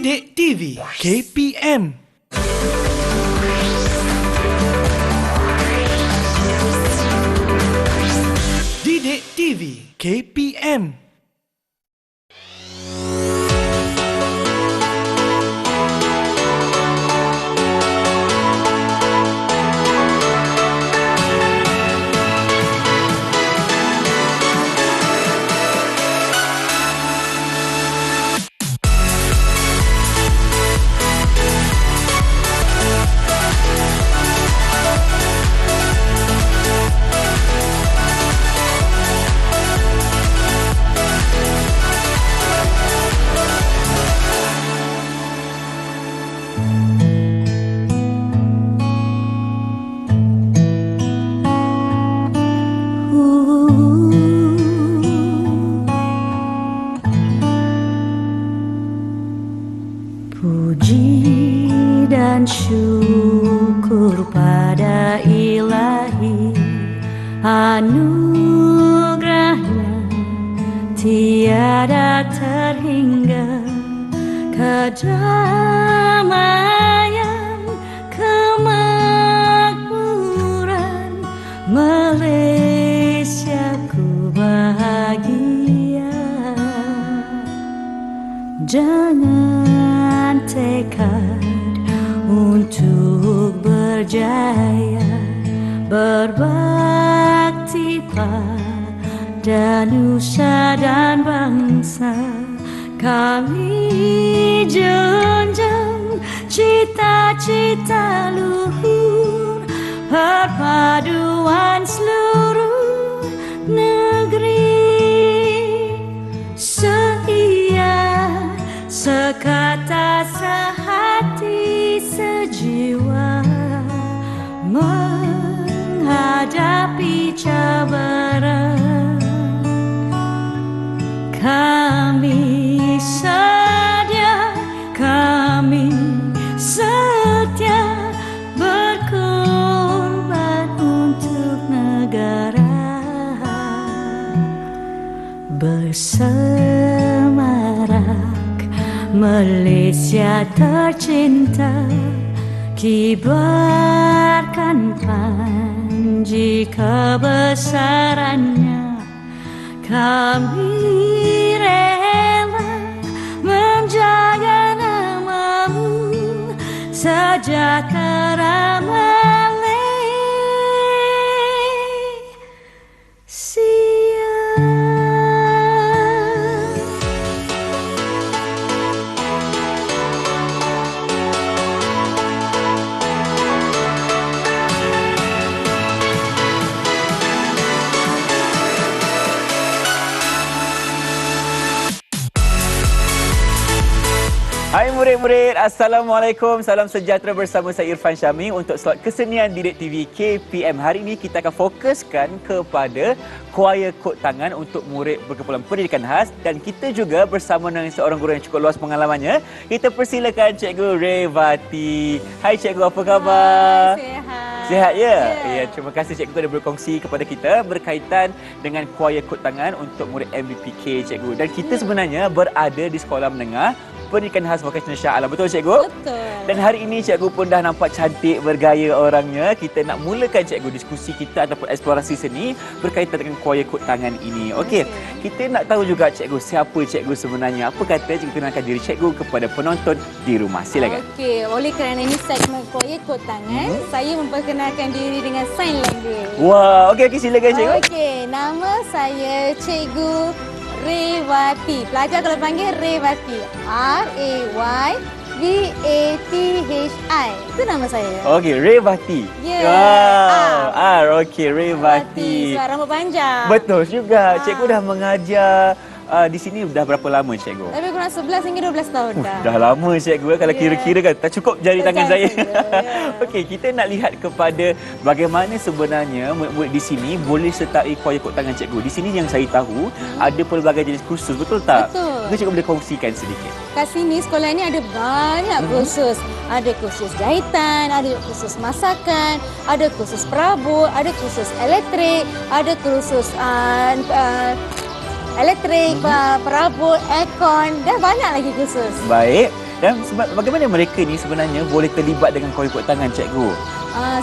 Didik TV KPM. Didik TV KPM. Puji dan syukur pada Ilahi, anugerahnya tiada terhingga, kedamaian, kemakmuran, Malaysiaku bahagia. Jangan tekad untuk berjaya, berbakti pada nusa dan bangsa. Kami junjung cita-cita luhur, perpaduan seluruh negeri. Sekata, sehati, sejiwa menghadapi cabaran. Kami sedia, kami setia berkorban untuk negara. Bersemarak Malaysia tercinta, kibarkan panji kebesarannya. Kami rela menjaga namamu, sejahtera Malaysia. Hai murid-murid, Assalamualaikum. Salam sejahtera bersama saya Irfan Syami untuk slot kesenian Didik TV KPM. Hari ini kita akan fokuskan kepada kuaya kod tangan untuk murid berkumpulan pendidikan khas, dan kita juga bersama dengan seorang guru yang cukup luas pengalamannya. Kita persilakan Cikgu Revati. Hai Cikgu, apa khabar? Sihat. Sihat ya? Ya, terima kasih Cikgu telah berkongsi kepada kita berkaitan dengan kuaya kod tangan untuk murid MBPK Cikgu. Dan kita sebenarnya berada di sekolah menengah pendidikan khas Vokasi Shah Alam. Betul Cikgu? Betul. Dan hari ini Cikgu pun dah nampak cantik bergaya orangnya. Kita nak mulakan Cikgu diskusi kita ataupun eksplorasi seni berkaitan dengan kuaya kod tangan ini. Okey. Kita nak tahu juga Cikgu, siapa Cikgu sebenarnya? Apa kata Cikgu kenalkan diri Cikgu kepada penonton di rumah? Silakan. Okey, oleh kerana ini segmen kuaya kod tangan, saya memperkenalkan diri dengan sign language. Wah, okey silakan Cikgu. Okey, nama saya Cikgu Revati. Pelajar kalau panggil Revati. R-A-Y-V-A-T-H-I. Itu nama saya. Okey, Revati. Ya. Wow. Okey, Revati. Sebab rambut panjang. Betul juga. Cikgu dah mengajar di sini dah berapa lama Cikgu? Lebih kurang 11 hingga 12 tahun dah. Dah lama Cikgu, kalau kira-kira kan tak cukup jari tangan saya. Okey, kita nak lihat kepada bagaimana sebenarnya murid-murid di sini boleh sertai kuaya kod tangan Cikgu. Di sini yang saya tahu ada pelbagai jenis kursus, betul tak? Betul. Mungkin Cikgu boleh kongsikan sedikit. Kat sini sekolah ni ada banyak kursus. Ada kursus jahitan, ada kursus masakan, ada kursus perabot, ada kursus elektrik, ada kursus elektrik, perabot, aircon, dah banyak lagi kursus. Baik. Dan bagaimana mereka ni sebenarnya boleh terlibat dengan kuaya kod tangan, cikgu?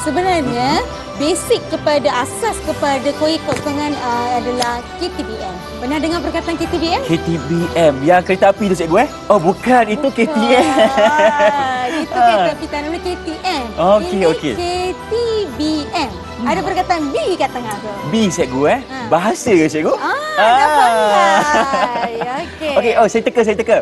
Sebenarnya basic kepada asas kepada kuaya kod tangan adalah KTBM. Pernah dengar perkataan KTBM? KTBM, yang kereta api tu, cikgu Oh, bukan, itu KTM. Itu kereta api tanah KTM. Okey, Ini okey. KTBM. Ada perkataan B kat tengah tu. B, cikgu Bahasa ke, cikgu? Dah pandai. Okey. Okey, saya teka.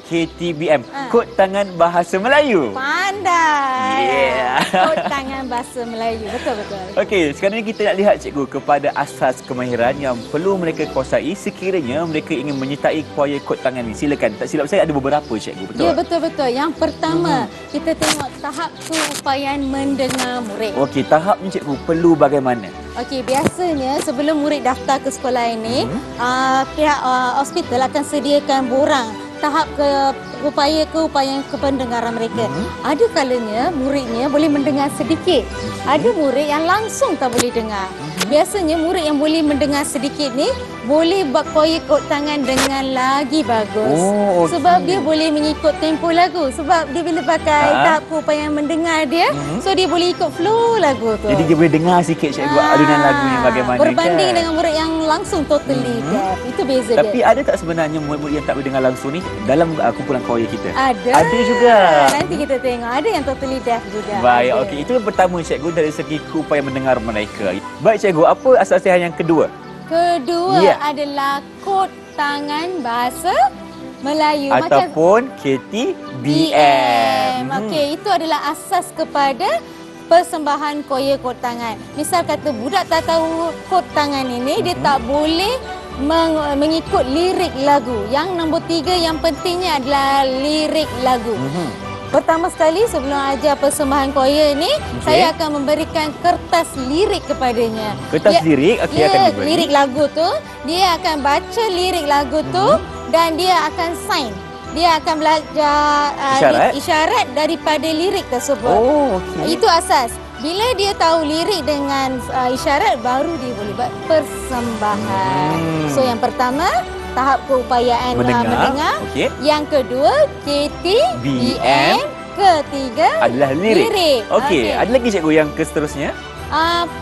KTBM, kod tangan bahasa Melayu. Pandai. Yeah. Kod tangan bahasa Melayu. Betul. Okey, sekarang ni kita nak lihat, cikgu, kepada asas kemahiran yang perlu mereka kuasai sekiranya mereka ingin menyertai kuaya kod tangan ni. Silakan. Tak silap saya ada beberapa, cikgu. Betul? Ya, betul. Yang pertama, kita tengok tahap keupayaan mendengar murid. Okey, tahap ni, cikgu, perlu bagaimana? Okey, biasanya sebelum murid daftar ke sekolah ini, pihak hospital akan sediakan borang tahap keupayaan kependengaran mereka. Ada kalanya muridnya boleh mendengar sedikit. Ada murid yang langsung tak boleh dengar. Biasanya murid yang boleh mendengar sedikit ni boleh buat kuaya kod tangan dengan lagi bagus. Oh, okey. Sebab dia boleh mengikut tempo lagu. Sebab dia bila pakai tahap keupayaan mendengar dia, so dia boleh ikut flow lagu tu. Jadi dia boleh dengar sikit, cikgu, alunan lagunya bagaimana. Berbanding kan? dengan murid yang langsung totally deaf. Itu beza dia. Tapi ada tak sebenarnya murid-murid yang tak boleh dengar langsung ni dalam kumpulan kuaya kita? Ada juga. Nanti kita tengok. Ada yang totally deaf juga. Baik, Ada. okey. Itu yang pertama, cikgu, dari segi keupayaan mendengar mereka. Baik, cikgu, apa asas-asasan yang kedua? Kedua Ya. adalah kod tangan bahasa Melayu. Ataupun KTBM. Okey, itu adalah asas kepada persembahan kuaya kod tangan. Misal kata budak tak tahu kod tangan ini, dia tak boleh mengikut lirik lagu. Yang nombor 3 yang pentingnya adalah lirik lagu. Pertama sekali sebelum ajar persembahan kuaya ini, saya akan memberikan kertas lirik kepadanya. Kertas lirik? Okey, akan diberi. Lirik lagu tu, dia akan baca lirik lagu tu dan dia akan sign. Dia akan belajar isyarat daripada lirik tersebut. Oh, okey. Itu asas. Bila dia tahu lirik dengan isyarat, baru dia boleh buat persembahan. So yang pertama, tahap keupayaan mendengar. Okey. Yang kedua, KTBM. Ketiga, Adalah lirik. Okey, ada lagi, cikgu, yang seterusnya?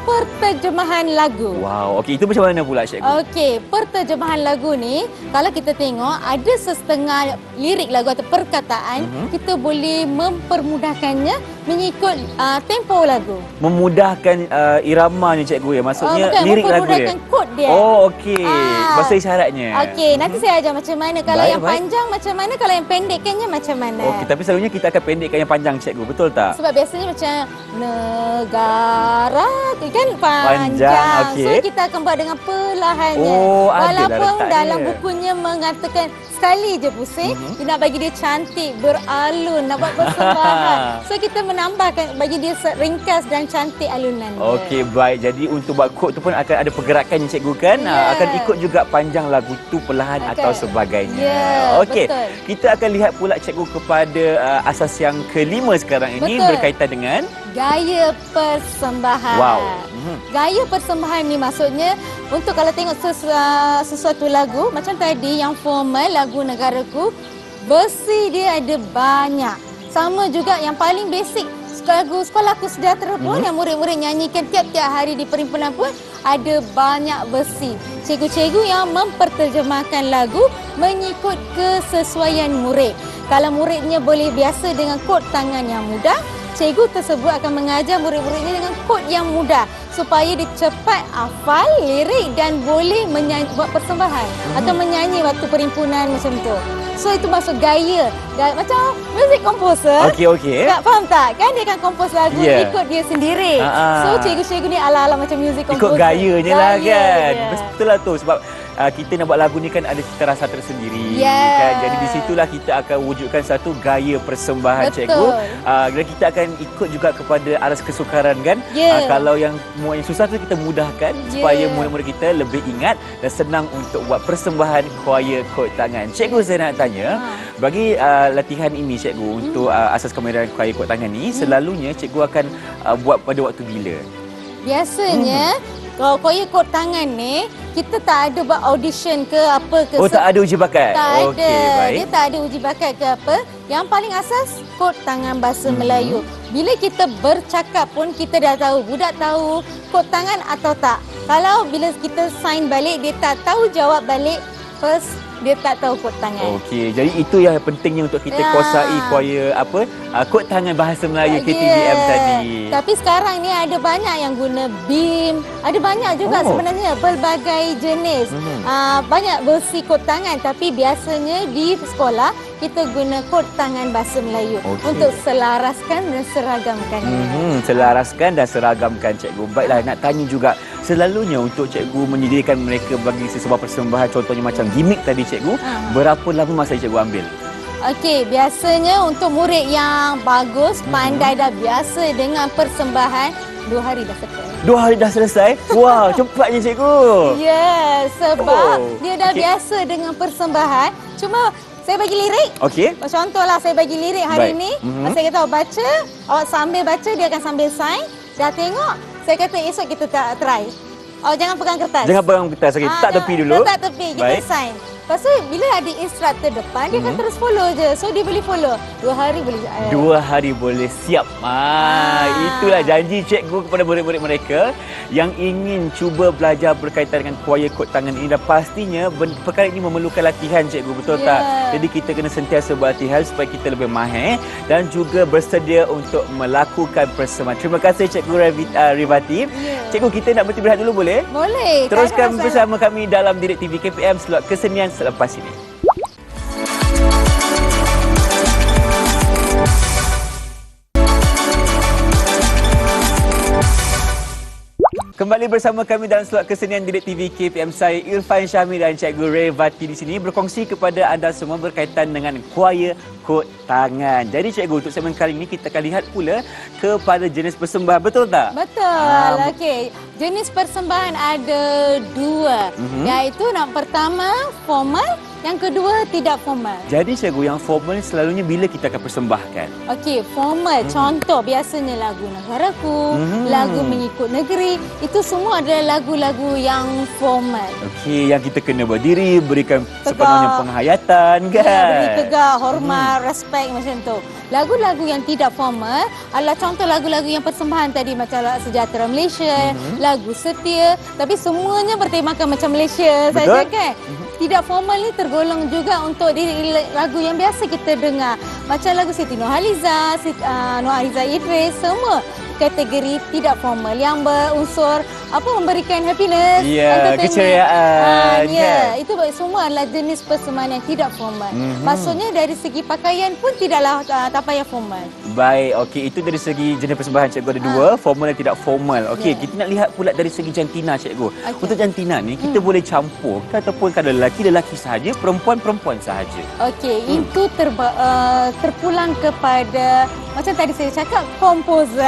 Perterjemahan lagu. Wow, okey, itu macam mana pula, cikgu? Okey, perterjemahan lagu ni, kalau kita tengok ada setengah lirik lagu atau perkataan, kita boleh mempermudahkannya mengikut tempo lagu. Memudahkan iramanya, cikgu, ya? Maksudnya Bukan, lirik lagu dia? mempermudahkan kod dia. Oh, okey. Bahasa isyaratnya. Okey, nanti saya ajar macam mana. Kalau Baik, yang panjang macam mana, kalau yang pendekkannya macam mana. Okey, tapi selalunya kita akan pendekkan yang panjang, cikgu. Betul tak? Sebab biasanya macam negara tu kan panjang. okey. So kita akan buat dengan perlahannya. Oh, adalah Walaupun letak dalam dia. bukunya mengatakan sekali je pusing, dia nak bagi dia cantik, beralun, nak buat persembahan. So kita menambahkan bagi dia ringkas dan cantik alunan dia. Okey, baik. Jadi untuk buat kod tu pun akan ada pergerakan, cikgu, kan? Ya. Akan ikut juga panjang lagu tu perlahan atau sebagainya. Ya, Okey, betul. kita akan lihat pula, cikgu, kepada asas yang kelima sekarang ini. Betul. Berkaitan dengan gaya persembahan. Wow. Gaya persembahan ni maksudnya untuk kalau tengok sesuatu lagu macam tadi yang formal, lagu negaraku, versi dia ada banyak. Sama juga yang paling basic lagu Sekolahku Sejahtera pun yang murid-murid nyanyikan tiap-tiap hari di perhimpunan pun ada banyak versi. Cikgu-cikgu yang memperterjemahkan lagu mengikut kesesuaian murid. Kalau muridnya boleh biasa dengan kod tangan yang mudah, cikgu tersebut akan mengajar murid-muridnya dengan kod yang mudah supaya dia cepat hafal lirik dan boleh buat persembahan atau menyanyi waktu perhimpunan macam tu. So itu maksud gaya. Dan macam music composer. Okey. Tak faham tak? Kan dia akan kompos lagu ikut dia sendiri. So cikgu-cikgu ni ala-ala macam music composer. Ikut gayanya lah, kan? dia. Betul lah tu. Sebab kita nak buat lagu ni kan ada cita rasa tersendiri. Yes. Kan? Jadi di situlah kita akan wujudkan satu gaya persembahan, Betul. cikgu. Dan kita akan ikut juga kepada aras kesukaran, kan? Ya. Kalau yang susah tu kita mudahkan supaya murid-murid kita lebih ingat dan senang untuk buat persembahan kuaya kod tangan. Cikgu, saya nak tanya, bagi latihan ini, cikgu, untuk asas kemahiran kuaya kod tangan ni, selalunya cikgu akan buat pada waktu bila? Biasanya Kalau choir kod tangan ni, kita tak ada buat audition ke apa ke. Oh, tak ada uji bakat? Tak ada. Okey, baik. Dia tak ada uji bakat ke apa. Yang paling asas, kod tangan bahasa Melayu. Bila kita bercakap pun, kita dah tahu. Budak tahu kod tangan atau tak. Kalau bila kita sign balik, dia tak tahu jawab balik. First, dia tak tahu kod tangan. Okey, jadi itu yang pentingnya untuk kita kuasai choir kod tangan bahasa Melayu KTVM tadi. Tapi sekarang ni ada banyak yang guna BIM. Ada banyak juga sebenarnya pelbagai jenis. Banyak versi kod tangan, tapi biasanya di sekolah kita guna kod tangan bahasa Melayu untuk selaraskan dan seragamkannya. Selaraskan dan seragamkan, cikgu. Baiklah, nak tanya juga, selalunya untuk cikgu menyediakan mereka bagi sesebuah persembahan, contohnya macam gimmick tadi, cikgu, berapa lama masa cikgu ambil? Okey, biasanya untuk murid yang bagus, pandai dah biasa dengan persembahan, 2 hari dah selesai. 2 hari dah selesai? Wah, cepatnya cikgu. Ya, sebab dia dah biasa dengan persembahan. Cuma saya bagi lirik. Okey. Contohlah saya bagi lirik hari ni. Saya kata awak baca, awak sambil baca, dia akan sambil sign. Dah tengok, saya kata esok kita try. Awak jangan pegang kertas. Jangan pegang kertas. Okey, letak tepi dulu. Letak tepi, kita sign. Lepas tu bila ada instructor depan, dia akan terus follow je. So dia boleh follow. 2 hari boleh. 2 hari boleh siap. Itulah janji cikgu kepada murid-murid mereka yang ingin cuba belajar berkaitan dengan choir kod tangan ini. Dan pastinya perkara ini memerlukan latihan, cikgu. Betul tak? Jadi kita kena sentiasa berlatihan supaya kita lebih mahir dan juga bersedia untuk melakukan persembahan. Terima kasih Cikgu Rivati. Cikgu, kita nak berhenti berehat dulu boleh? Boleh. Teruskan bersama kami dalam Direct TV KPM slot kesenian selepas ini. Kembali bersama kami dalam slot kesenian Direct TV KPM. Saya Irfan Syamil dan Cikgu Revati di sini berkongsi kepada anda semua berkaitan dengan choir kod tangan. Jadi cikgu, untuk segmen kali ini kita akan lihat pula kepada jenis persembahan, betul tak? Betul. Okey. Jenis persembahan ada 2, iaitu yang pertama formal, yang kedua tidak formal. Jadi cikgu, yang formal selalunya bila kita akan persembahkan? Okey, formal. Contoh biasanya lagu Negaraku, lagu Mengikut Negeri, itu semua adalah lagu-lagu yang formal. Okey, yang kita kena berdiri, berikan sepenuhnya penghayatan, kan? Ya, beri tegak, hormat, respect macam tu. Lagu-lagu yang tidak formal adalah contoh lagu-lagu yang persembahan tadi macam Sejahtera Malaysia, lagu Setia, tapi semuanya bertemakan macam Malaysia saja, kan? Tidak formal ni tergolong juga untuk lagu yang biasa kita dengar. Macam lagu Siti Nurhaliza, Nurhaliza Idris, semua kategori tidak formal yang berunsur memberikan happiness, keceriaan. Itu semua adalah jenis persembahan yang tidak formal. Maksudnya dari segi pakaian pun tidaklah tak payah formal. Baik, okey, itu dari segi jenis persembahan, cikgu ada 2, formal dan tidak formal. Okey, kita nak lihat pula dari segi jantina, cikgu. Untuk jantina ni kita boleh campur ataupun kalau lelaki sahaja, perempuan sahaja. Okey, itu terpulang kepada macam tadi saya cakap komposer.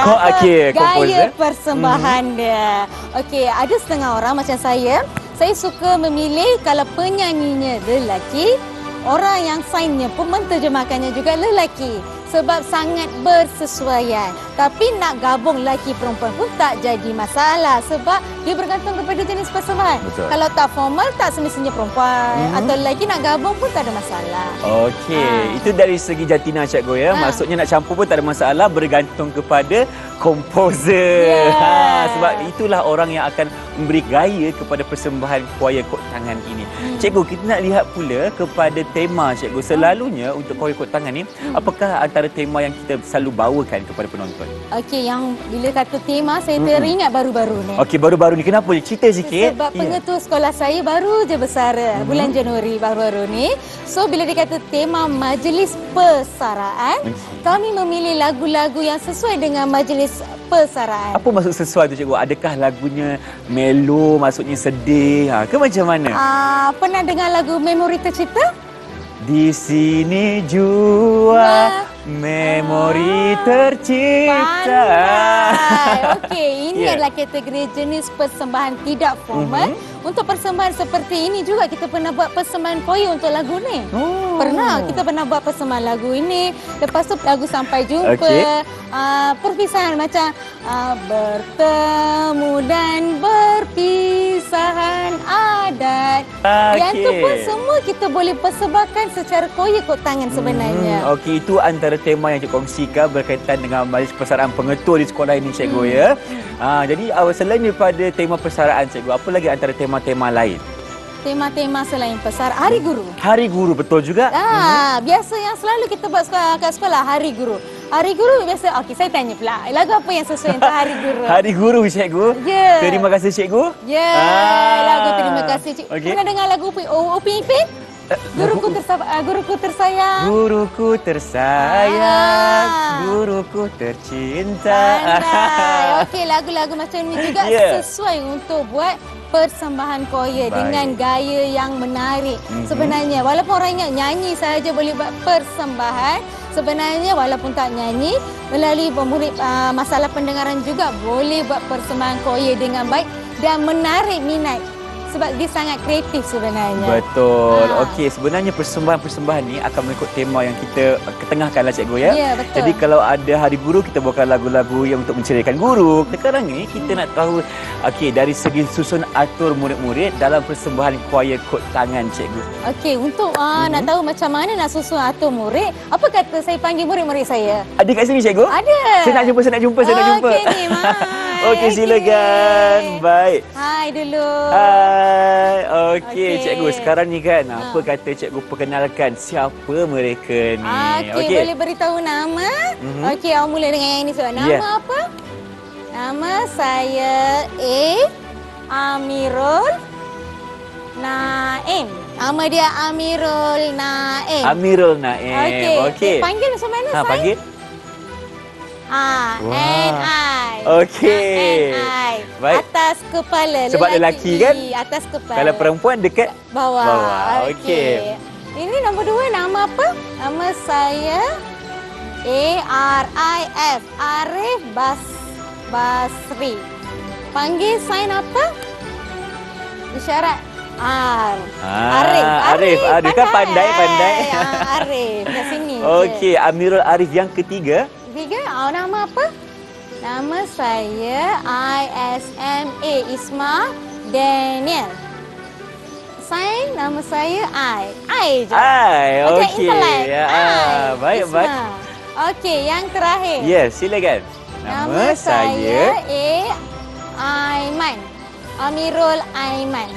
Gaya persembahan dia. Okey, ada setengah orang macam saya suka memilih kalau penyanyinya lelaki, orang yang signnya pun menterjemahkannya juga lelaki. Sebab sangat bersesuaian. Tapi nak gabung lelaki perempuan pun tak jadi masalah. Sebab dia bergantung kepada jenis persembahan. Kalau tak formal, tak semestinya perempuan. Atau lelaki nak gabung pun tak ada masalah. Okey, itu dari segi jantina, cikgu ya. Maksudnya nak campur pun tak ada masalah, bergantung kepada komposer. Sebab itulah orang yang akan memberi gaya kepada persembahan choir kod tangan ini. Cikgu, kita nak lihat pula kepada tema, cikgu. Selalunya untuk choir kod tangan ni, apakah antara tema yang kita selalu bawakan kepada penonton? Okey, yang bila kata tema, saya teringat baru-baru ni. Okey, baru-baru ni. Kenapa? Cerita sikit. Sebab pengetua sekolah saya baru je bersara bulan Januari baru-baru ni. So, bila dikata tema majlis persaraan, kami memilih lagu-lagu yang sesuai dengan majlis persaraan. Apa maksud sesuai tu, cikgu? Adakah lagunya melo, maksudnya sedih? Ke macam mana? Pernah dengar lagu Memori Tercipta? Di sini jua Memori tercipta. Pandai. Okey, ini Ya. adalah kategori jenis persembahan tidak formal. Untuk persembahan seperti ini juga kita pernah buat persembahan koya untuk lagu ni. Oh. Pernah, kita pernah buat persembahan lagu ini. Lepas tu lagu Sampai Jumpa. Okey. Perpisahan macam bertemu dan berpisahan adat. Yang tu pun semua kita boleh persembahkan secara koya kot tangan sebenarnya. Okey, itu antara tema yang cikgu kongsikan berkaitan dengan majlis persaraan pengetua di sekolah ini cikgu ya. Jadi selain daripada tema persaraan cikgu, apa lagi antara tema-tema lain? Tema-tema selain besar Hari Guru. Hari Guru betul juga. Biasa yang selalu kita buat kat sekolah Hari Guru. Hari Guru biasa, okey saya tanya pula. Lagu apa yang sesuai untuk Hari Guru? Hari Guru cikgu. Ya. Terima kasih cikgu. Ya, lagu terima kasih cikgu. Okey. Pernah dengar lagu Upin Ipin? Guruku tersayang. Guruku tersayang, guruku tercinta. Pandai. Okey, lagu-lagu macam ni juga Ya. sesuai untuk buat persembahan koya Baik. dengan gaya yang menarik. Sebenarnya walaupun orang ingat nyanyi sahaja boleh buat persembahan, sebenarnya walaupun tak nyanyi, melalui pemurid masalah pendengaran juga boleh buat persembahan koya dengan baik dan menarik minat. Sebab dia sangat kreatif sebenarnya. Betul. Okey, sebenarnya persembahan-persembahan ni akan mengikut tema yang kita ketengahkanlah cikgu ya. Ya, betul. Jadi kalau ada Hari Guru, kita bawakan lagu-lagu yang untuk menceriakan guru. Sekarang ni kita nak tahu okey dari segi susun atur murid-murid dalam persembahan kuaya kod tangan cikgu. Okey, untuk nak tahu macam mana nak susun atur murid, apa kata saya panggil murid-murid saya? Ada kat sini cikgu? Ada. Saya nak jumpa. Okey ni, Mai. Okey, silakan. Baik. Hai dulu. Hai. Okey, Okey. cikgu. Sekarang ni kan, apa kata cikgu perkenalkan siapa mereka ni? Okey, boleh beritahu nama? Okey, awak mula dengan yang ini sebab nama Ya. apa? Nama saya Amirul Naim. Nama dia Amirul Naim. Amirul Naim. Okey. Panggil macam mana saya? Panggil. N-I. Okey. N-I. Baik. Atas kepala. Sebab lelaki kan? Atas kepala. Kalau perempuan dekat bawah. bawah. Okey. Ini nombor 2, nama apa? Nama saya A-R-I-F. Arif Basri. Panggil sign apa? Isyarat R. Arif. Dia kan pandai. Arif. Kat sini. Okey, Amirul Arif yang ketiga. Tiga, nama apa? Nama saya ISMA, Isma Daniel. Sign, nama saya I je. Macam Okey. intelek. Baik. Isma. Okey, yang terakhir. Yes, silakan. Nama saya Aiman. Amirul Aiman.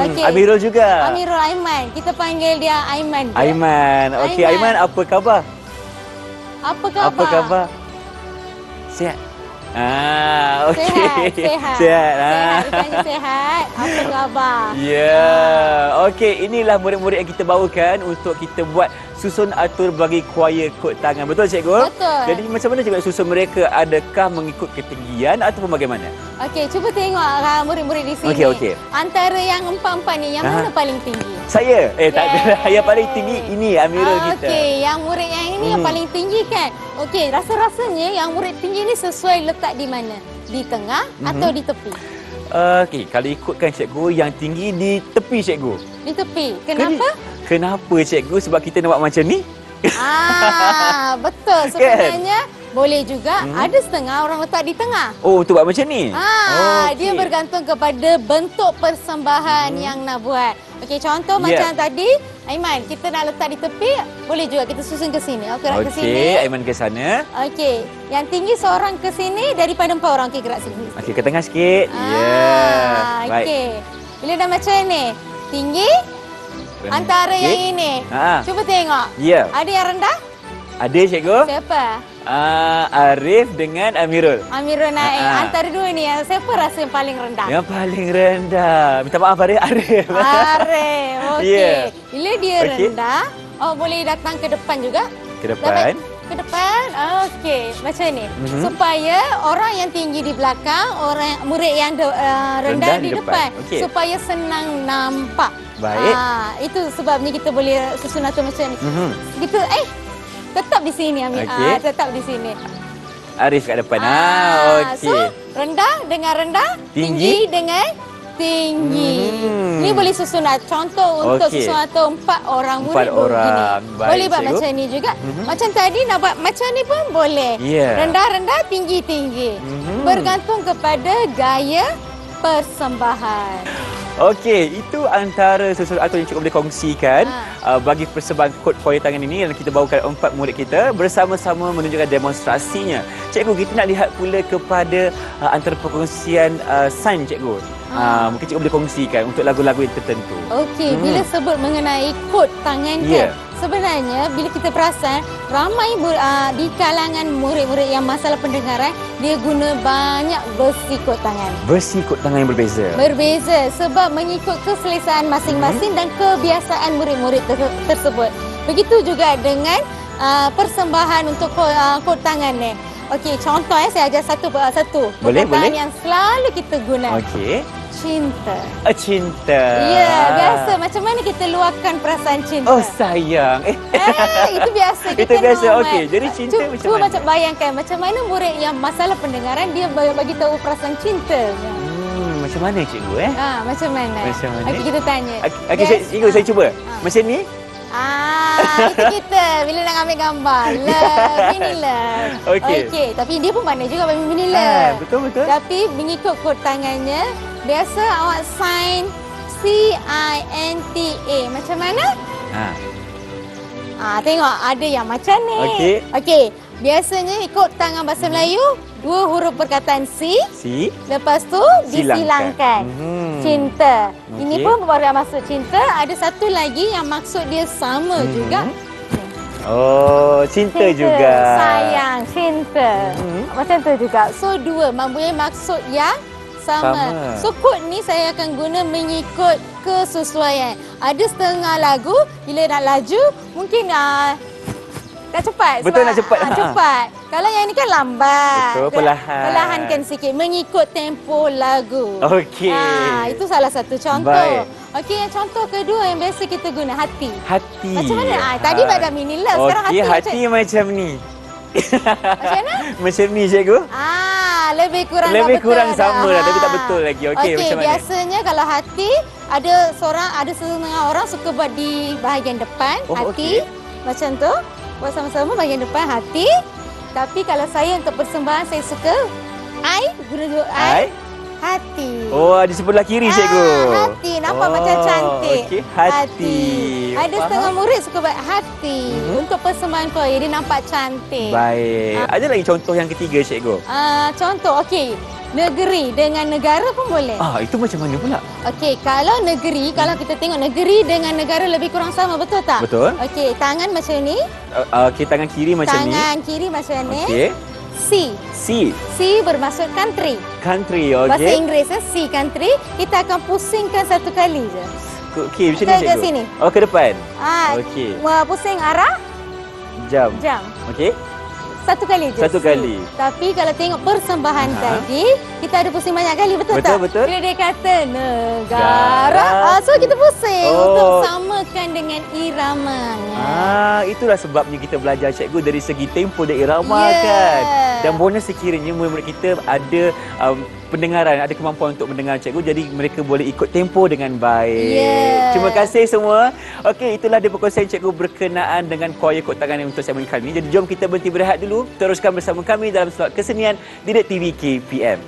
Okey. Amirul juga. Amirul Aiman. Kita panggil dia Aiman. je. Aiman. Okey, Aiman apa khabar? Apa khabar? Apa khabar? Sihat. Okey. Sihat. Ditanya sihat. Apa khabar? Ya. Okey, inilah murid-murid yang kita bawakan untuk kita buat susun atur bagi kuaya kod tangan. Betul cikgu? Betul. Jadi macam mana cikgu susun mereka? Adakah mengikut ketinggian ataupun bagaimana? Okey, cuba tengok murid-murid di sini. Okey. Antara yang empat-empat ni, yang mana paling tinggi? Saya? Tak ada. Yeay. Yang paling tinggi ini Amirul kita. Okey, yang murid yang ini yang paling tinggi kan? Okey, rasa-rasanya yang murid tinggi ni sesuai letak di mana? Di tengah atau di tepi? Okey, kalau ikutkan cikgu, yang tinggi di tepi cikgu. Di tepi. Kenapa? Kenapa cikgu? Sebab kita nak buat macam ni. Betul. Sebenarnya boleh juga ada setengah orang letak di tengah. Oh, untuk buat macam ni? Dia bergantung kepada bentuk persembahan yang nak buat. Okey, contoh macam tadi, Aiman, kita nak letak di tepi, boleh juga kita susun ke sini. Gerak ke sini. Okey, Aiman ke sana. Okey, yang tinggi seorang ke sini daripada 4 orang. Okey, gerak sini. Okey, ke tengah sikit. Baik. Okey. Bila dah macam ni, tinggi antara yang ini. Cuba tengok. Ya. Ada yang rendah? Ada cikgu? Siapa? Arif dengan Amirul. Amirul Naim. Antara dua ni, siapa rasa yang paling rendah? Yang paling rendah. Minta maaf Arif. Arif. Okey. Ya. Bila dia rendah, boleh datang ke depan juga. Ke depan. Ke depan. Okey, macam ni. Supaya orang yang tinggi di belakang, murid yang rendah di depan. Okey. Supaya senang nampak. Baik. Itu sebabnya kita boleh susun atur macam ni. Kita tetap di sini Amin. Okey. Tetap di sini. Arif kat depan. So, Okey. rendah dengan rendah, Tinggi. tinggi dengan tinggi. Ni boleh susun contoh untuk Okey. sesuatu 4 orang murid 4 orang. begini. Baik, Boleh buat cikgu. macam ni juga. Macam tadi nak buat macam ni pun boleh. Ya. Rendah-rendah, tinggi-tinggi. Bergantung kepada gaya persembahan. Okey, itu antara sesuatu yang cukup boleh kongsikan bagi persembahan kod koya tangan ini yang kita bawakan 4 murid kita bersama-sama menunjukkan demonstrasinya. Cikgu, kita nak lihat pula kepada antara perkongsian sign cikgu. Mungkin cikgu boleh kongsikan untuk lagu-lagu yang tertentu. Okey, bila sebut mengenai kod tangan Ya. kan, sebenarnya bila kita perasan ramai di kalangan murid-murid yang masalah pendengaran, dia guna banyak versi kod tangan. Versi kod tangan yang berbeza. Berbeza sebab mengikut keselesaan masing-masing dan kebiasaan murid-murid tersebut. Begitu juga dengan persembahan untuk kod tangan ni. Okey, contoh saya ajar satu persatu. Boleh, Perkataan boleh. yang selalu kita guna. Okey. Cinta. Cinta. Ya, biasa. Macam mana kita luahkan perasaan cinta? Oh, sayang. Itu biasa. Itu Kita biasa, normal. okey. Jadi cinta macam cuba mana? macam bayangkan macam mana murid yang masalah pendengaran dia bagi tahu perasaan cinta. Macam mana cikgu Macam mana? Macam mana? Okey, kita tanya. Okey, cikgu saya cuba. Macam ni? Itu kita bila nak ambil gambar. Bini love. Okey. Tapi dia pun pandai juga bini love. Betul-betul. Tapi mengikut kod tangannya, biasa awak sign CINTA. Macam mana? Tengok ada yang macam ni. Okey. Biasanya ikut tangan bahasa Melayu, 2 huruf perkataan C. Lepas tu disilangkan. Cinta. Ini pun bermaksud cinta. Ada satu lagi yang maksud dia sama juga. Oh, cinta juga. Sayang, cinta. Macam tu juga. So 2 mempunyai maksud yang sama. So kod ni saya akan guna mengikut kesesuaian. Ada setengah lagu bila nak laju mungkin nak cepat. Betul, nak cepat. Cepat. Kalau yang ni kan lambat. Betul, perlahan. Perlahankan sikit mengikut tempo lagu. Okey. Itu salah satu contoh. Baik. Okey, yang contoh kedua yang biasa kita guna hati. Hati. Macam mana? Tadi pada meaningless, sekarang hati. Okey, hati macam ni. Macam mana? Macam ni cikgu. Lebih kurang sama dah, tapi tak betul lagi. Okey, macam mana? Biasanya kalau hati ada setengah orang suka buat di bahagian depan hati. Macam tu. Buat sama-sama bahagian depan hati. Tapi kalau saya untuk persembahan saya suka guna 2 hati. Oh, di sebelah kiri cikgu. Hati nampak macam cantik. Okey, hati. Ada setengah murid suka buat hati untuk persembahan koya, dia nampak cantik. Baik. Ada lagi contoh yang ketiga cikgu? Contoh okey. Negeri dengan negara pun boleh. Itu macam mana pula? Okey, kalau negeri, kalau kita tengok negeri dengan negara lebih kurang sama, betul tak? Betul. Okey, tangan macam ni. Okey, tangan kiri macam ni. Tangan kiri macam ni. Okey. C bermaksud country. Country, okey. Bahasa Inggeris C country. Kita akan pusingkan satu kali je. Okey, macam ni cikgu. Ke sini. Oh, ke depan. Okey. Pusing arah jam. Okey. Satu kali je. Satu kali. Tapi kalau tengok persembahan tadi, kita ada pusing banyak kali, betul tak? Betul. Bila dia kata negara, so kita pusing untuk samakan dengan iramanya. Itulah sebabnya kita belajar cikgu dari segi tempo dan irama kan. Dan bonus sekiranya murid-murid kita ada pendengaran, ada kemampuan untuk mendengar cikgu, jadi mereka boleh ikut tempo dengan baik. Terima kasih semua. Okey, itulah dia perkongsian cikgu berkenaan dengan koya kod tangan untuk segmen kali ini. Jadi jom kita berhenti berehat dulu. Teruskan bersama kami dalam slot kesenian Didik TV KPM.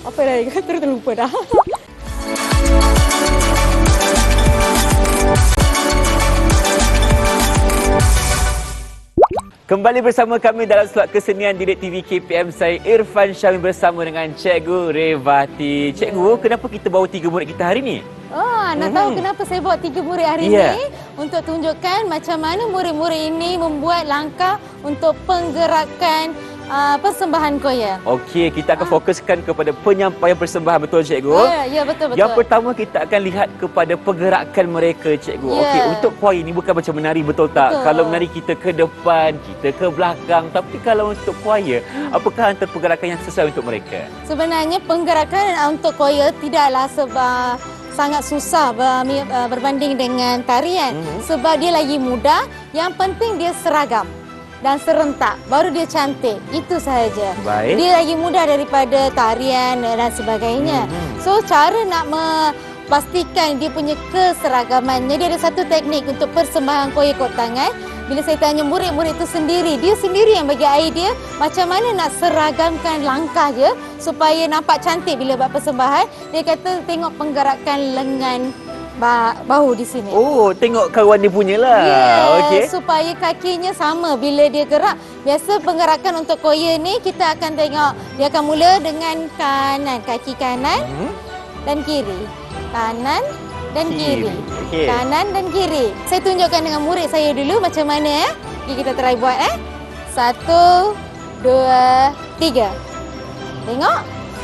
Apa lagi? Terlupa dah. Kembali bersama kami dalam slot kesenian Didik TV KPM. Saya Irfan Syamil bersama dengan Cikgu Revati. Cikgu, kenapa kita bawa 3 murid kita hari ini? Nak tahu kenapa saya bawa 3 murid hari ini? Untuk tunjukkan macam mana murid-murid ini membuat langkah untuk penggerakan persembahan koya. Okey, kita akan fokuskan kepada penyampaian persembahan, betul cikgu? Ya, betul. Yang pertama kita akan lihat kepada pergerakan mereka cikgu. Okey, untuk koya ini bukan macam menari, betul tak? Kalau menari kita ke depan, kita ke belakang. Tapi kalau untuk koya, apakah antara pergerakan yang sesuai untuk mereka? Sebenarnya penggerakan untuk koya tidaklah sangat susah berbanding dengan tarian. Sebab dia lagi mudah Yang penting dia seragam dan serentak, baru dia cantik. Itu sahaja. Baik. Dia lagi mudah daripada tarian dan sebagainya. So, cara nak pastikan dia punya keseragamannya, dia ada satu teknik untuk persembahan koya kod tangan. Bila saya tanya murid-murid itu sendiri, dia sendiri yang bagi idea macam mana nak seragamkan langkah dia supaya nampak cantik bila buat persembahan. Dia kata tengok penggerakan lengan bahu di sini. Oh, tengok kawan dia punya lah. Okey. Supaya kakinya sama bila dia gerak. Biasa penggerakan untuk koya ni kita akan tengok, dia akan mula dengan kanan, kaki kanan dan kiri. Kanan dan kiri. Okey. Kanan dan kiri. Saya tunjukkan dengan murid saya dulu macam mana Okay, kita try buat 1, 2, 3. Tengok.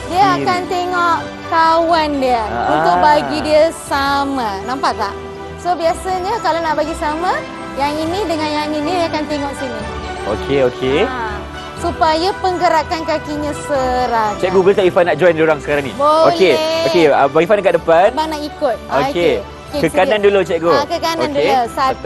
Dia akan tengok kawan dia untuk bagi dia sama. Nampak tak? So biasanya kalau nak bagi sama, yang ini dengan yang ini dia akan tengok sini. Okey. Supaya penggerakan kakinya seragam. Cikgu, boleh tak Irfan nak join diorang sekarang ni? Boleh. Okey, Abang Irfan dekat depan. Abang nak ikut. Okey. Ke kanan dulu cikgu. Ke kanan dulu. 1,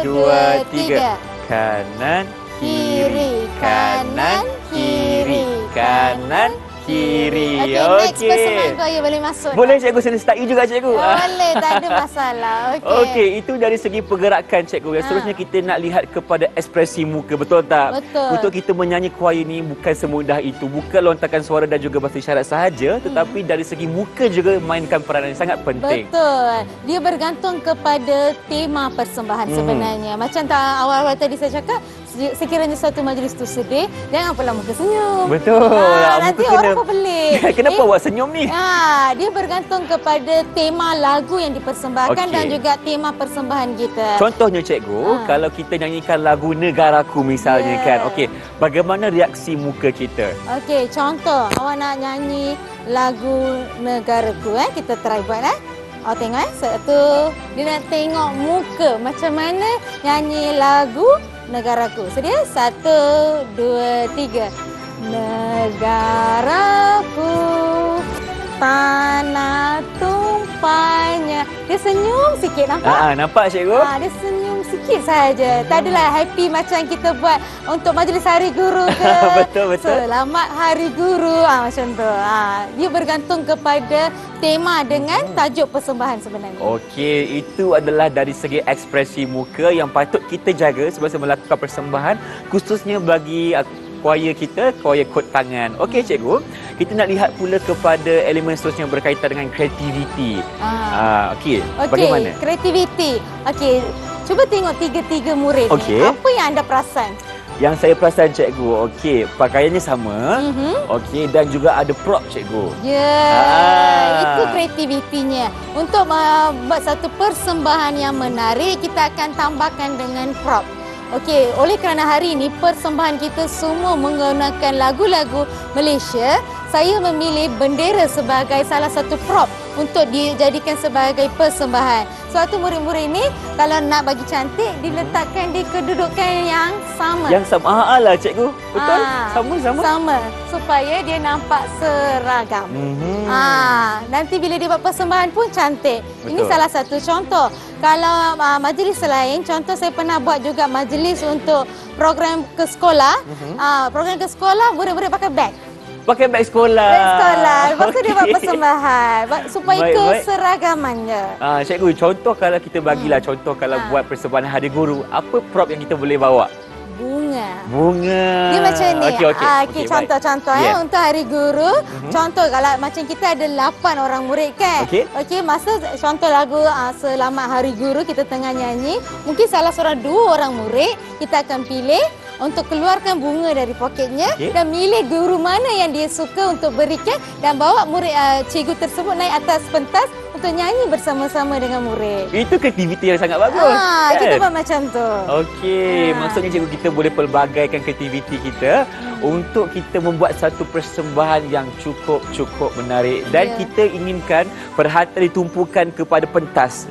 2, 3. Kanan, Kiri, kanan, kiri. kanan, kiri. Okey, next persembahan koya boleh masuk. Boleh cikgu, saya start you juga cikgu. Boleh, tak ada masalah. Okey, itu dari segi pergerakan cikgu. Yang seterusnya kita nak lihat kepada ekspresi muka, betul tak? Betul. Untuk kita menyanyi choir ni bukan semudah itu. Bukan lontarkan suara dan juga bahasa isyarat sahaja, tetapi dari segi muka juga mainkan peranan yang sangat penting. Betul. Dia bergantung kepada tema persembahan sebenarnya. Macam awal-awal tadi saya cakap, sekiranya suatu majlis tu sedih, jangan pula muka senyum. Betul. Nanti muka orang pun pelik. Kenapa buat senyum ni? Dia bergantung kepada tema lagu yang dipersembahkan dan juga tema persembahan kita. Contohnya cikgu, kalau kita nyanyikan lagu Negaraku misalnya kan. Okey, bagaimana reaksi muka kita? Okey, contoh awak nak nyanyi lagu Negaraku kita try buat tengok satu, dia nak tengok muka macam mana nyanyi lagu Negaraku. Sedia? 1, 2, 3. Negaraku, tanah tumpahnya. Dia senyum sikit, nampak? Nampak cikgu? Dia senyum sikit saja. Tak adalah happy macam kita buat untuk majlis Hari Guru ke. Betul. Selamat Hari Guru. Macam tu. Dia bergantung kepada tema dengan tajuk persembahan sebenarnya. Okey, itu adalah dari segi ekspresi muka yang patut kita jaga semasa melakukan persembahan, khususnya bagi choir kita, choir kod tangan. Okey cikgu, kita nak lihat pula kepada elemen seterusnya berkaitan dengan kreativiti. Okey, bagaimana? Kreativiti. Okey, cuba tengok tiga-tiga murid ni. Apa yang anda perasan? Yang saya perasan cikgu, okey, pakaiannya sama. Okey, dan juga ada prop cikgu. Itu kreativitinya. Untuk buat satu persembahan yang menarik, kita akan tambahkan dengan prop. Okey, oleh kerana hari ini persembahan kita semua menggunakan lagu-lagu Malaysia, saya memilih bendera sebagai salah satu prop untuk dijadikan sebagai persembahan. Suatu murid-murid ini kalau nak bagi cantik, diletakkan di kedudukan yang sama. Yang sama. Lah cikgu. Betul? Sama. Supaya dia nampak seragam. Nanti bila dia buat persembahan pun cantik. Betul. Ini salah satu contoh. Kalau majlis lain, contoh saya pernah buat juga majlis untuk program ke sekolah. Program ke sekolah, murid-murid pakai beg. Pakai beg sekolah. Lepas tu dia buat persembahan supaya keseragamannya. Cikgu, contoh kalau kita bagilah contoh kalau buat persembahan Hari Guru, apa prop yang kita boleh bawa? Bunga. Dia macam ni. Okey, contoh-contoh untuk Hari Guru. Contoh kalau macam kita ada 8 orang murid kan. Okey, masa contoh lagu Selamat Hari Guru kita tengah nyanyi, mungkin salah seorang 2 orang murid kita akan pilih untuk keluarkan bunga dari poketnya dan milih guru mana yang dia suka untuk berikan dan bawa murid cikgu tersebut naik atas pentas untuk nyanyi bersama-sama dengan murid. Itu kreativiti yang sangat bagus. Kan? Kita buat macam tu. Okey, maksudnya cikgu kita boleh pelbagaikan kreativiti kita untuk kita membuat satu persembahan yang cukup menarik dan kita inginkan perhatian ditumpukan kepada pentas.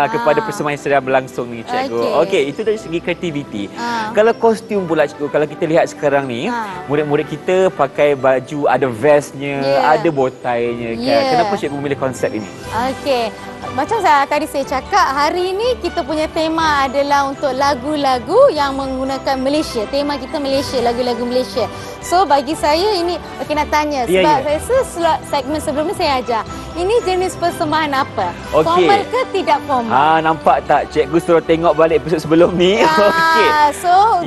Kepada persembahan yang sedang berlangsung ni cikgu. Okey, itu dari segi kreativiti. Kalau kostum pula cikgu, kalau kita lihat sekarang ni, murid-murid kita pakai baju ada vestnya, ada bow tie-nya kan. Kenapa cikgu memilih konsep ini? Okey. macam tadi saya cakap, hari ini kita punya tema adalah untuk lagu-lagu yang menggunakan Malaysia. Tema kita Malaysia, lagu-lagu Malaysia. So bagi saya ini, nak tanya sebab saya segmen sebelum ni saya ajar. Ini jenis persembahan apa? Formal ke tidak formal? Nampak tak cikgu suruh tengok balik episod sebelum ni? Okey. So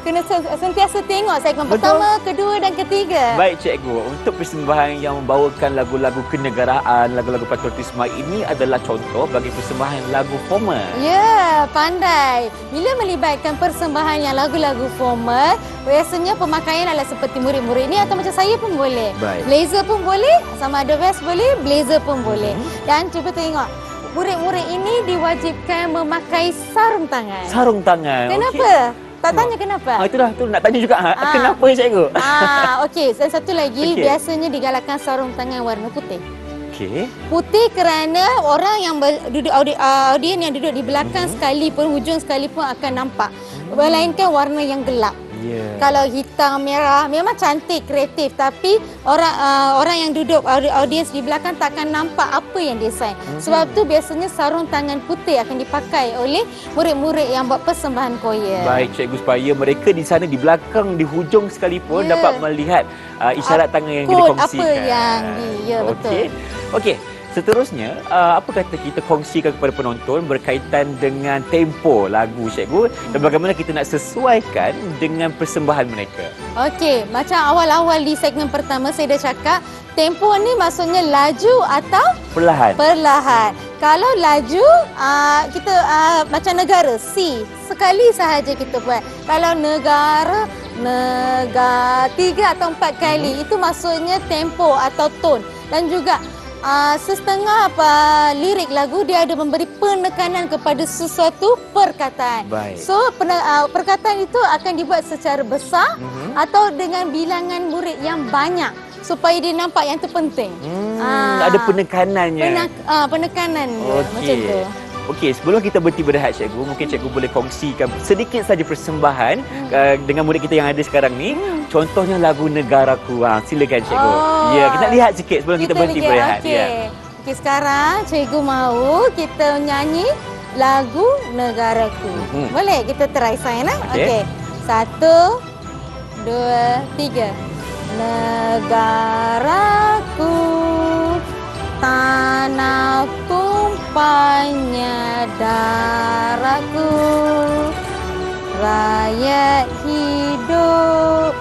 kena sentiasa tengok segmen pertama, kedua dan ketiga. Baik cikgu, untuk persembahan yang membawakan lagu-lagu kenegaraan, lagu-lagu patriotisme ini adalah contoh bagi persembahan lagu formal. Ya, pandai. Bila melibatkan persembahan yang lagu-lagu formal, biasanya pemakaian adalah seperti murid-murid ni atau macam saya pun boleh. Baik. Blazer pun boleh, sama ada vest boleh, blazer pun boleh. Dan cuba tengok, murid-murid ini diwajibkan memakai sarung tangan. Sarung tangan. Kenapa? Tak tanya kenapa? Itu nak tanya juga. Kenapa cikgu? Okey. Dan satu lagi, biasanya digalakkan sarung tangan warna putih. Okey. Putih kerana orang yang duduk audien yang duduk di belakang sekalipun, hujung sekalipun akan nampak. Melainkan warna yang gelap. Yeah. Kalau hitam, merah memang cantik, kreatif, tapi orang yang duduk audiens di belakang takkan nampak apa yang dia sign. Sebab tu biasanya sarung tangan putih akan dipakai oleh murid-murid yang buat persembahan choir. Baik cikgu, supaya mereka di sana di belakang, di hujung sekalipun dapat melihat isyarat tangan yang dikongsikan. Apa yang betul. Okey. Seterusnya, apa kata kita kongsikan kepada penonton berkaitan dengan tempo lagu cikgu dan bagaimana kita nak sesuaikan dengan persembahan mereka? Okey, macam awal-awal di segmen pertama saya dah cakap, tempo ni maksudnya laju atau Perlahan. perlahan. Kalau laju, kita macam negara, C, sekali sahaja kita buat. Kalau negara 3 atau 4 kali, itu maksudnya tempo atau tone. Dan juga setengah lirik lagu dia ada memberi penekanan kepada sesuatu perkataan. Baik. So perkataan itu akan dibuat secara besar atau dengan bilangan murid yang banyak supaya dia nampak yang terpenting. Ada penekanannya. Penekanan dia, macam tu. Okey, sebelum kita berhenti berehat cikgu, mungkin cikgu boleh kongsikan sedikit saja persembahan dengan murid kita yang ada sekarang ni. Contohnya lagu Negaraku. Silakan cikgu. Ya, kita lihat sikit sebelum kita berhenti berehat. Okey, sekarang cikgu mahu kita nyanyi lagu Negaraku. Boleh kita try sign Okey. 1 2 3. Negaraku, tanah tumpahnya darahku, rakyat hidup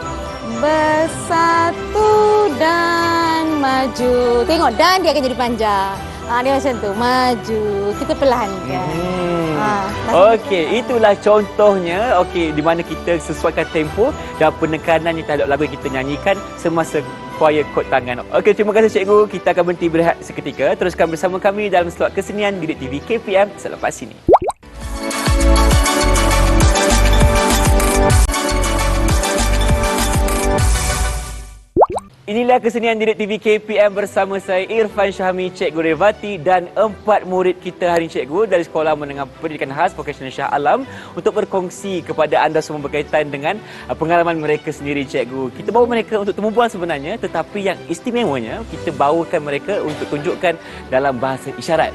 bersatu dan maju. Tengok, dan dia akan jadi panjang. Dia macam tu, maju. Kita perlahankan. Okey, itulah contohnya di mana kita sesuaikan tempo dan penekanan yang terhadap lagu yang kita nyanyikan semasa choir kod tangan. Okey, terima kasih cikgu. Kita akan berhenti berehat seketika. Teruskan bersama kami dalam slot kesenian Didik TV KPM selepas ini. Inilah kesenian Didik TV KPM bersama saya Irfan Syahmi, Cikgu Revati dan 4 murid kita hari ini cikgu dari Sekolah Menengah Pendidikan Khas Vokasional Shah Alam untuk berkongsi kepada anda semua berkaitan dengan pengalaman mereka sendiri cikgu. Kita bawa mereka untuk temu bual sebenarnya, tetapi yang istimewanya kita bawakan mereka untuk tunjukkan dalam bahasa isyarat.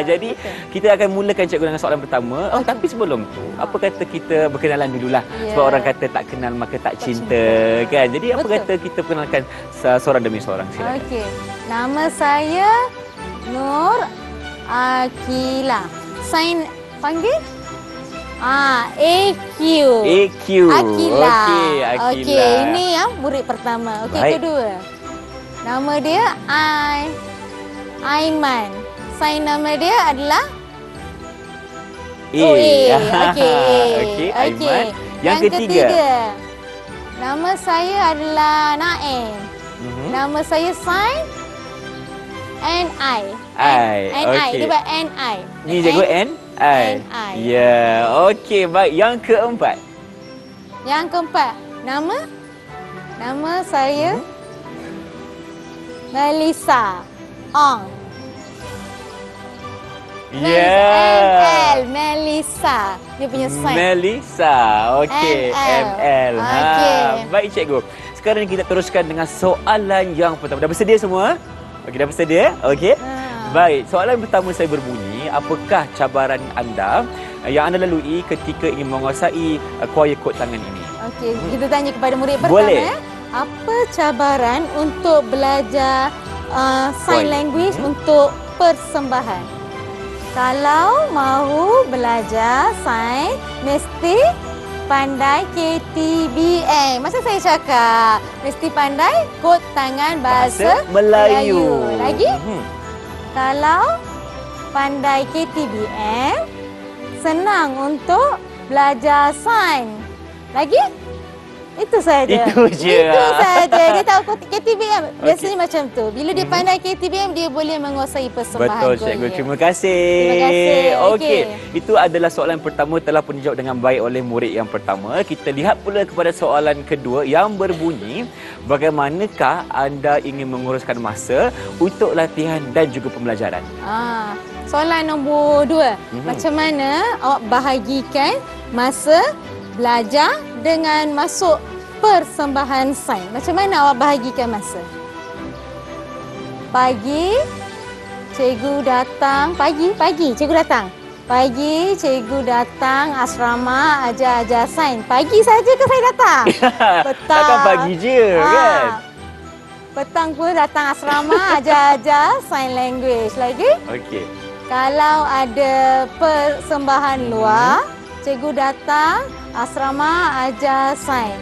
Jadi kita akan mulakan cikgu dengan soalan pertama. Tapi sebelum tu, apa kata kita berkenalan dululah. Sebab orang kata tak kenal maka tak cinta kan. Jadi apa kata kita perkenalkan seorang demi seorang. Silakan. Okey. Nama saya Nur Akila. Sign panggil? AQ. AQ. Akila. Okey, Akila. Okey, ini yang murid pertama. Okey, kedua. Nama dia Aiman. Sign nama dia adalah A. Okey, Aiman. Yang ketiga. Nama saya adalah Naim. Nama saya sign NI. NI. Dia buat NI. Ni cikgu NI. Ya, okey, baik. Yang keempat. Nama saya Melissa Ong. Melissa. Dia punya sign. Melissa. Okey. ML. Baik cikgu. Sekarang kita teruskan dengan soalan yang pertama. Dah bersedia semua? Okey, dah bersedia? Okey. Baik, soalan pertama saya berbunyi, apakah cabaran anda yang anda lalui ketika ingin menguasai kuaya kod tangan ini? Okey, kita tanya kepada murid pertama. Boleh. Apa cabaran untuk belajar sign Kuaya. language untuk persembahan? Kalau mahu belajar sign, mesti pandai KTBM. Macam saya cakap, mesti pandai kod tangan bahasa Melayu. Lagi? Kalau pandai KTBM, senang untuk belajar sign. Lagi? Itu saja. Itu je. Itu saja. Dia tahu KTBM. Biasanya macam tu. Bila dia pandai KTBM, dia boleh menguasai persembahan. Betul, cikgu. Terima kasih. Terima kasih. Okey. Itu adalah soalan pertama telah pun dijawab dengan baik oleh murid yang pertama. Kita lihat pula kepada soalan kedua yang berbunyi, bagaimanakah anda ingin menguruskan masa untuk latihan dan juga pembelajaran? Soalan nombor 2. Macam mana awak bahagikan masa belajar dengan masuk persembahan sains? Macam mana awak bahagikan masa? Pagi, cikgu datang. Pagi, cikgu datang. Pagi, cikgu datang asrama ajar sains. Pagi saja ke saya datang? Petang. Takkan pagi je kan? Petang pun datang asrama ajar sign language. Lagi? Okey. Kalau ada persembahan luar, cikgu datang asrama ajar sign.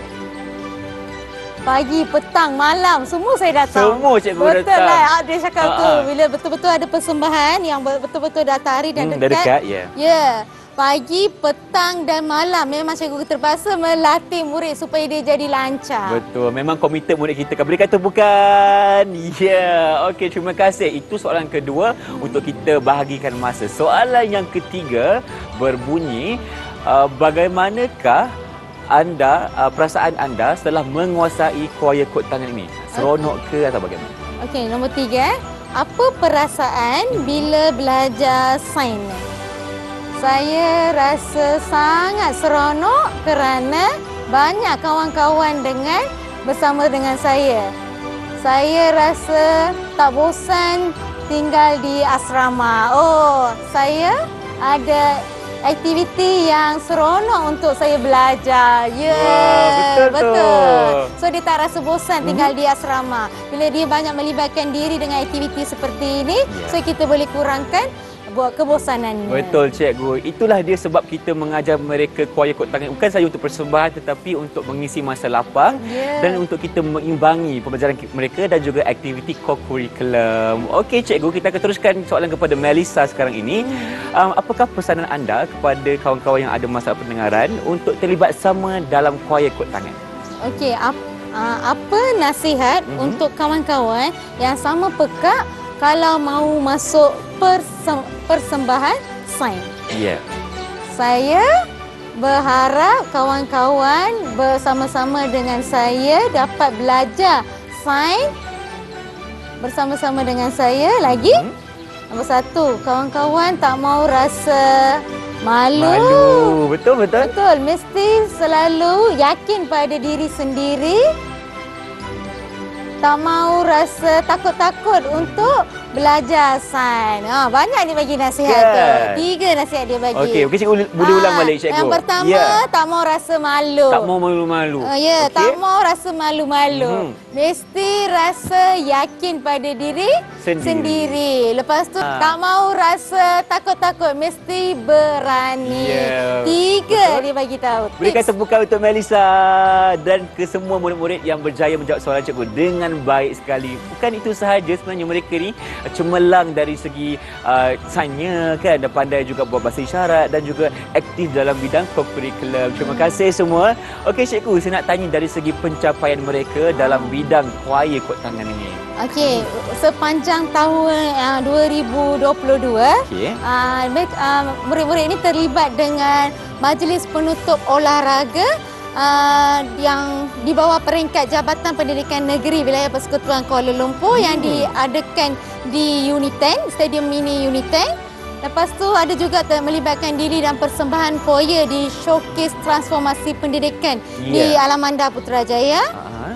Pagi, petang, malam, semua saya datang. Semua cikgu Betul datang. Betul lah, dia cakap tu. Bila betul-betul ada persembahan yang betul-betul datang hari dan dekat. Dekat, ya. Ya. Pagi, petang dan malam memang cikgu terpaksa melatih murid supaya dia jadi lancar. Betul. Memang komited murid kita. Berikan tepukan. Ya. Okey, terima kasih. Itu soalan kedua untuk kita bahagikan masa. Soalan yang ketiga berbunyi, bagaimanakah anda, perasaan anda setelah menguasai kuaya kod tangan ini? Seronok ke atau bagaimana? Okey, nombor 3. Apa perasaan bila belajar sign? Saya rasa sangat seronok kerana banyak kawan-kawan bersama dengan saya. Saya rasa tak bosan tinggal di asrama. Saya ada aktiviti yang seronok untuk saya belajar. Betul. So dia tak rasa bosan tinggal di asrama. Bila dia banyak melibatkan diri dengan aktiviti seperti ini, so kita boleh kurangkan buat kebosanannya. Betul, cikgu. Itulah dia sebab kita mengajar mereka kuaya kod tangan. Bukan sahaja untuk persembahan tetapi untuk mengisi masa lapang dan untuk kita mengimbangi pembelajaran mereka dan juga aktiviti co-curriculum. Okey, cikgu, kita akan teruskan soalan kepada Melissa sekarang ini. Apakah pesanan anda kepada kawan-kawan yang ada masalah pendengaran untuk terlibat sama dalam kuaya kod tangan? Okey, apa nasihat untuk kawan-kawan yang sama pekak kalau mahu masuk persembahan sains? Ya. Saya berharap kawan-kawan bersama-sama dengan saya dapat belajar sains bersama-sama dengan saya. Lagi? Nombor 1, kawan-kawan tak mau rasa malu. Betul. Betul, mesti selalu yakin pada diri sendiri. Tak mau rasa takut-takut untuk belajar sains. Banyak dia bagi nasihat tu. 3 nasihat dia bagi. Okey, cikgu boleh ulang balik, cikgu. Yang pertama, tak mau rasa malu. Tak mau malu-malu. Tak mau rasa malu-malu. Mesti rasa yakin pada diri sendiri. Lepas tu, tak mau rasa takut-takut. Mesti berani. 3 dia bagi tahu. Berikan tepukan untuk Melissa dan ke semua murid-murid yang berjaya menjawab soalan cikgu dengan baik sekali. Bukan itu sahaja, sebenarnya mereka ni cemerlang dari segi sainsnya kan, dan pandai juga buat bahasa isyarat dan juga aktif dalam bidang co-curriculum. Terima kasih semua. Okey, cikgu, saya nak tanya dari segi pencapaian mereka dalam bidang kuaya kod tangan ini. Okey, sepanjang tahun 2022, murid-murid ini terlibat dengan majlis penutup olahraga yang di bawah peringkat Jabatan Pendidikan Negeri Wilayah Persekutuan Kuala Lumpur yang diadakan di Uniten, Stadium Mini Uniten. Lepas tu ada juga melibatkan diri dalam persembahan kuaya di Showcase Transformasi Pendidikan di Alamanda Putrajaya.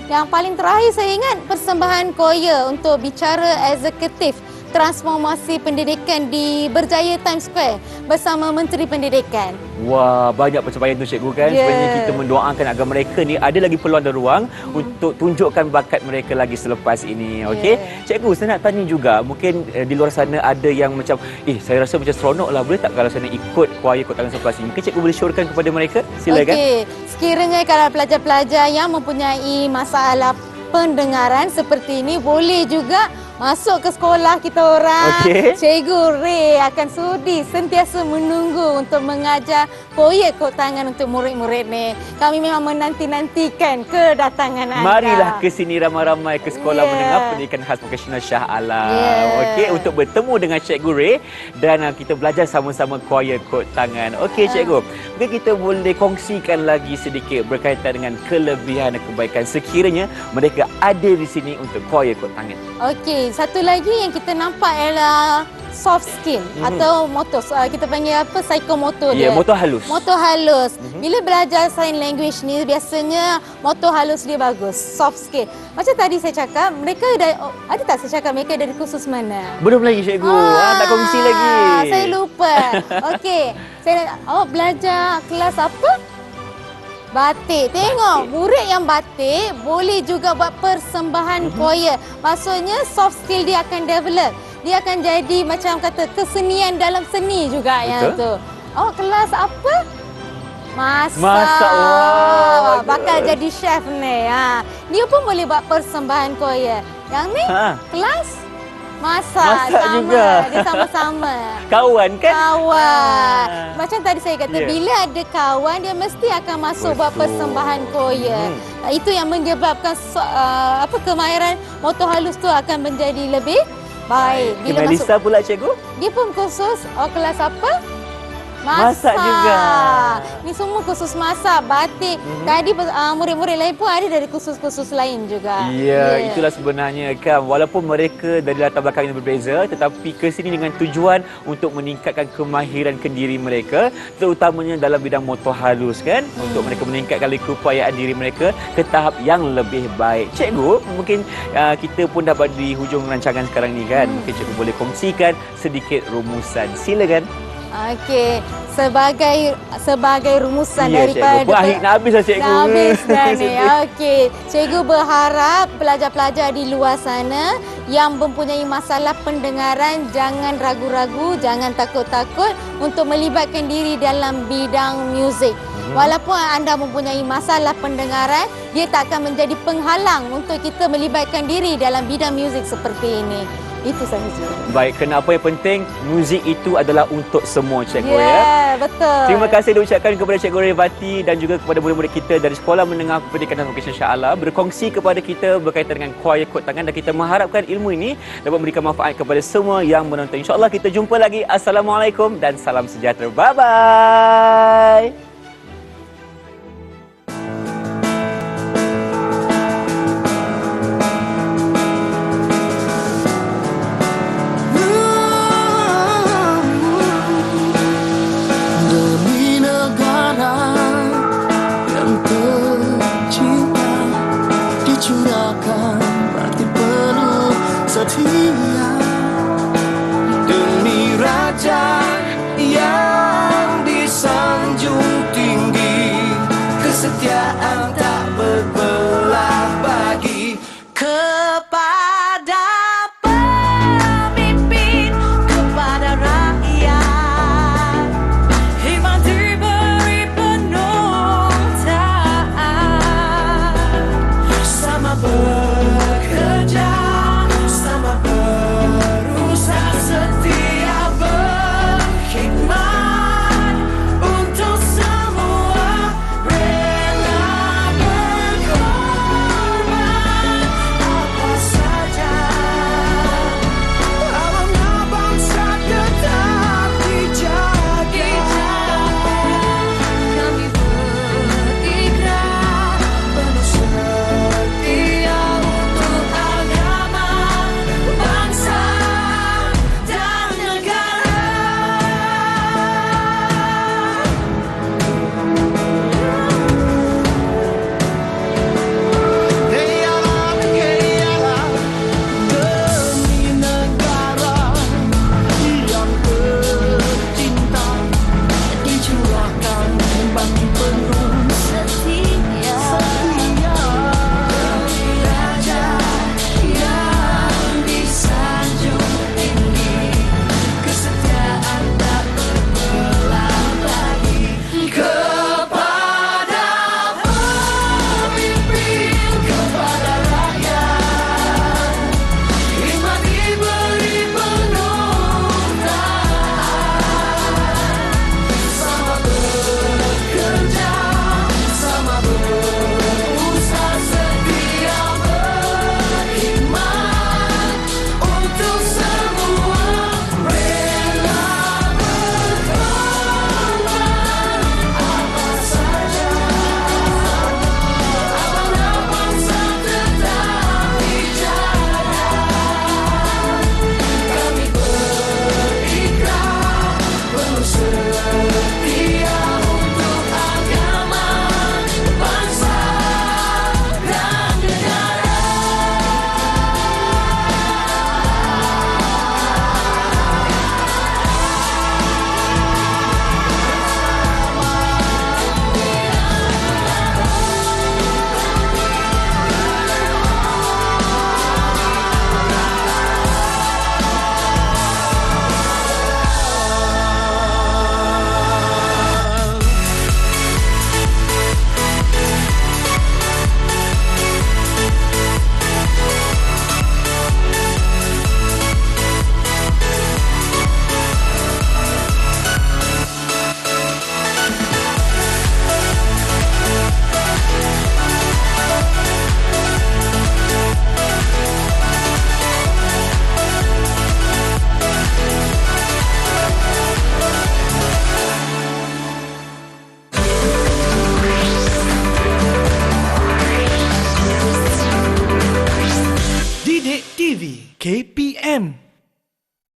Yang paling terakhir saya ingat persembahan kuaya untuk bicara eksekutif transformasi pendidikan di Berjaya Times Square bersama Menteri Pendidikan. Wah, banyak pencapaian tu cikgu kan. Ya. Sebenarnya kita mendoakan agar mereka ni ada lagi peluang dan ruang untuk tunjukkan bakat mereka lagi selepas ini. Okey. Cikgu, saya nak tanya juga, mungkin di luar sana ada yang macam, saya rasa macam seronok lah, boleh tak kalau saya nak ikut kuaya Kota Tangan selepas ini? Mungkin cikgu boleh syorkan kepada mereka? Silakan. Okey, sekiranya kalau pelajar-pelajar yang mempunyai masalah pendengaran seperti ini boleh juga masuk ke sekolah kita orang. Okey. Cikgu Ray akan sudi sentiasa menunggu untuk mengajar proyek kod tangan untuk murid-murid ni. Kami memang menanti-nantikan kedatangan anda. Marilah ke sini ramai-ramai ke Sekolah Ya. Menengah Pendidikan Khas Vokasional Shah Alam. Ya. Okey, untuk bertemu dengan Cikgu Ray dan kita belajar sama-sama kuaya kod tangan. Okey cikgu, mungkin kita boleh kongsikan lagi sedikit berkaitan dengan kelebihan dan kebaikan sekiranya mereka ada di sini untuk kuaya kod tangan. Okey, satu lagi yang kita nampak ialah soft skill atau motor. Kita panggil apa? Psikomotor Ya, dia. motor halus. Motor halus. Bila belajar sign language ni biasanya motor halus dia bagus, soft skill. Macam tadi saya cakap, mereka ada tak saya cakap mereka dari kursus mana? Belum lagi cikgu. Tak kongsi lagi. Saya lupa. Okey. Awak belajar kelas apa? Batik. Tengok, murid yang batik boleh juga buat persembahan choir. Maksudnya soft skill dia akan develop. Dia akan jadi macam kata kesenian dalam seni juga. Betul. Yang tu. Oh, kelas apa? Masak. Masak. Wah, Bakal bagus. jadi chef ni. Dia pun boleh buat persembahan choir. Yang ni kelas masak Masak sama. juga. Dia sama-sama. Kawan kan? Kawan. Macam tadi saya kata, Ya. bila ada kawan, dia mesti akan masuk buat Betul. persembahan choir. Itu yang menyebabkan kemahiran motor halus tu akan menjadi lebih baik. Bila Melissa pula cikgu? dia pun khusus kelas apa? Masak juga. Ni semua khusus masak, batik. Tadi murid-murid lain pun ada dari khusus-khusus lain juga. Ya, itulah sebenarnya kan. Walaupun mereka dari latar belakang yang berbeza, tetapi ke sini dengan tujuan untuk meningkatkan kemahiran kendiri mereka, terutamanya dalam bidang motor halus kan, untuk mereka meningkatkan lagi keupayaan diri mereka ke tahap yang lebih baik. Cikgu, mungkin kita pun dapat di hujung rancangan sekarang ni kan. Mungkin cikgu boleh kongsikan sedikit rumusan. Silakan. Okey, sebagai rumusan Ya, daripada cikgu. Akhir nak habis lah cikgu. Dah habis dah ni. Okey, cikgu berharap pelajar-pelajar di luar sana yang mempunyai masalah pendengaran jangan ragu-ragu, jangan takut-takut untuk melibatkan diri dalam bidang muzik. Walaupun anda mempunyai masalah pendengaran, dia tak akan menjadi penghalang untuk kita melibatkan diri dalam bidang muzik seperti ini. Itu sahaja. Baik, kerana apa yang penting, muzik itu adalah untuk semua cikgu ya. Ya, betul. Terima kasih diucapkan kepada Cikgu Revati dan juga kepada murid-murid kita dari Sekolah Menengah Pendidikan dan Vokasional Shah Alam berkongsi kepada kita berkaitan dengan kuaya kod tangan, dan kita mengharapkan ilmu ini dapat memberikan manfaat kepada semua yang menonton. InsyaAllah kita jumpa lagi. Assalamualaikum dan salam sejahtera. Bye-bye. Demi negara yang tercinta, dicurahkan berarti penuh setia.